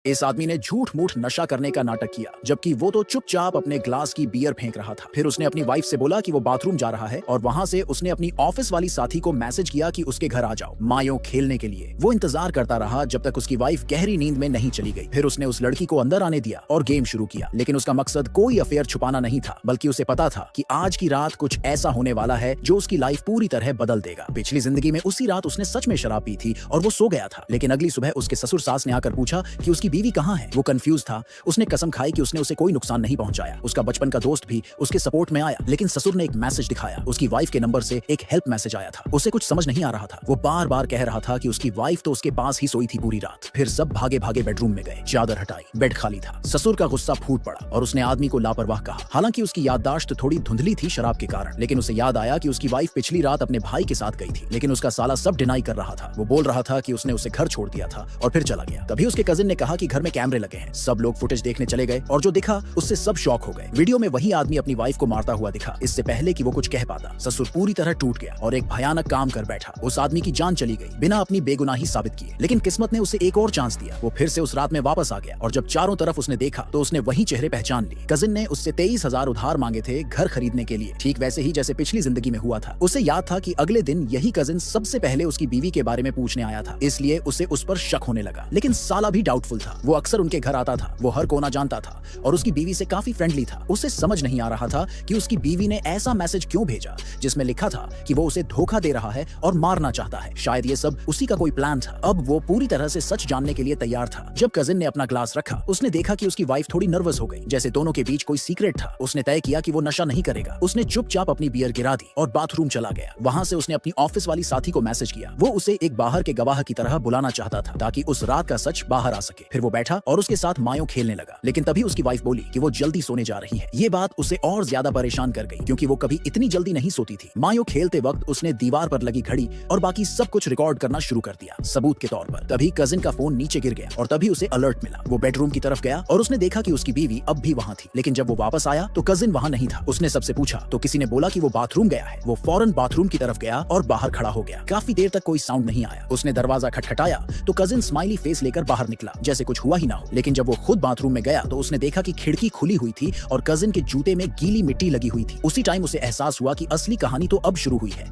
इस आदमी ने झूठ मूठ नशा करने का नाटक किया, जबकि वो तो चुपचाप अपने ग्लास की बियर फेंक रहा था। फिर उसने अपनी वाइफ से बोला कि वो बाथरूम जा रहा है और वहां से उसने अपनी ऑफिस वाली साथी को मैसेज किया कि उसके घर आ जाओ मायो खेलने के लिए। वो इंतजार करता रहा जब तक उसकी वाइफ गहरी नींद में नहीं चली गई। फिर उसने उस लड़की को अंदर आने दिया और गेम शुरू किया, लेकिन उसका मकसद कोई अफेयर छुपाना नहीं था, बल्कि उसे पता था कि आज की रात कुछ ऐसा होने वाला है जो उसकी लाइफ पूरी तरह बदल देगा। पिछली जिंदगी में उसी रात उसने सच में शराब पी थी और वो सो गया था, लेकिन अगली सुबह उसके ससुर सास ने आकर पूछा कि उसकी बीवी कहाँ है। वो कंफ्यूज था। उसने कसम खाई कि उसने उसे कोई नुकसान नहीं पहुंचाया। उसका बचपन का दोस्त भी उसके सपोर्ट में आया, लेकिन ससुर ने एक मैसेज दिखाया। उसकी वाइफ के नंबर से एक हेल्प मैसेज आया था। उसे कुछ समझ नहीं आ रहा था। वो बार बार कह रहा था कि उसकी वाइफ तो उसके पास ही सोई थी पूरी रात। फिर सब भागे भागे बेडरूम में गए, चादर हटाई, बेड खाली था। ससुर का गुस्सा फूट पड़ा और उसने आदमी को लापरवाह कहा। हालांकि उसकी याददाश्त थोड़ी धुंधली थी शराब के कारण, लेकिन उसे याद आया कि उसकी वाइफ पिछली रात अपने भाई के साथ गई थी, लेकिन उसका साला सब डिनाई कर रहा था। वो बोल रहा था कि उसने उसे घर छोड़ दिया था और फिर चला गया। तभी उसके कजिन ने कहा कि घर में कैमरे लगे हैं। सब लोग फुटेज देखने चले गए और जो दिखा उससे सब शॉक हो गए। वीडियो में वही आदमी अपनी वाइफ को मारता हुआ दिखा, इससे पहले कि वो कुछ कह पाता। ससुर पूरी तरह टूट गया और एक भयानक काम कर बैठा। उस आदमी की जान चली गई बिना अपनी बेगुनाही साबित किए, लेकिन किस्मत ने उसे एक और चांस दिया। वो फिर से उस रात में वापस आ गया और जब चारों तरफ उसने देखा तो उसने वही चेहरे पहचान ली। कजिन ने उससे 23,000 उधार मांगे थे घर खरीदने के लिए, ठीक वैसे ही जैसे पिछली जिंदगी में हुआ था। उसे याद था कि अगले दिन यही कजिन सबसे पहले उसकी बीवी के बारे में पूछने आया था, इसलिए उसे उस पर शक होने लगा। लेकिन साला भी डाउटफुल था। वो अक्सर उनके घर आता था, वो हर कोना जानता था और उसकी बीवी से काफी फ्रेंडली था। उसे समझ नहीं आ रहा था कि उसकी बीवी ने ऐसा मैसेज क्यों भेजा जिसमें लिखा था कि वो उसे धोखा दे रहा है और मारना चाहता है। शायद ये सब उसी का कोई प्लान था। अब वो पूरी तरह से सच जानने के लिए तैयार था। जब कजिन ने अपना ग्लास रखा, उसने देखा कि उसकी वाइफ थोड़ी नर्वस हो गई, जैसे दोनों के बीच कोई सीक्रेट था। उसने तय किया कि वो नशा नहीं करेगा। उसने चुपचाप अपनी बियर गिरा दी और बाथरूम चला गया। वहां से उसने अपनी ऑफिस वाली साथी को मैसेज किया। वो उसे एक बाहर के गवाह की तरह बुलाना चाहता था ताकि उस रात का सच बाहर आ सके। फिर वो बैठा और उसके साथ मायो खेलने लगा, लेकिन तभी उसकी वाइफ बोली कि वो जल्दी सोने जा रही है। ये बात उसे और ज्यादा परेशान कर गई, क्योंकि वो कभी इतनी जल्दी नहीं सोती थी। मायो खेलते वक्त उसने दीवार पर लगी घड़ी और बाकी सब कुछ रिकॉर्ड करना शुरू कर दिया सबूत के तौर पर। तभी कजिन का फोन नीचे गिर गया और तभी उसे अलर्ट मिला। वो बेडरूम की तरफ गया और उसने देखा कि उसकी बीवी अब भी वहां थी, लेकिन जब वो वापस आया तो कजिन वहां नहीं था। उसने सबसे पूछा तो किसी ने बोला कि वो बाथरूम गया है। वो फौरन बाथरूम की तरफ गया और बाहर खड़ा हो गया। काफी देर तक कोई साउंड नहीं आया। उसने दरवाजा खटखटाया तो कजिन स्माइली फेस लेकर बाहर निकला, जैसे कुछ हुआ ही ना हो। लेकिन जब वो खुद बाथरूम में गया तो उसने देखा कि खिड़की खुली हुई थी और कजिन के जूते में गीली मिट्टी लगी हुई थी। उसी टाइम उसे एहसास हुआ कि असली कहानी तो अब शुरू हुई है।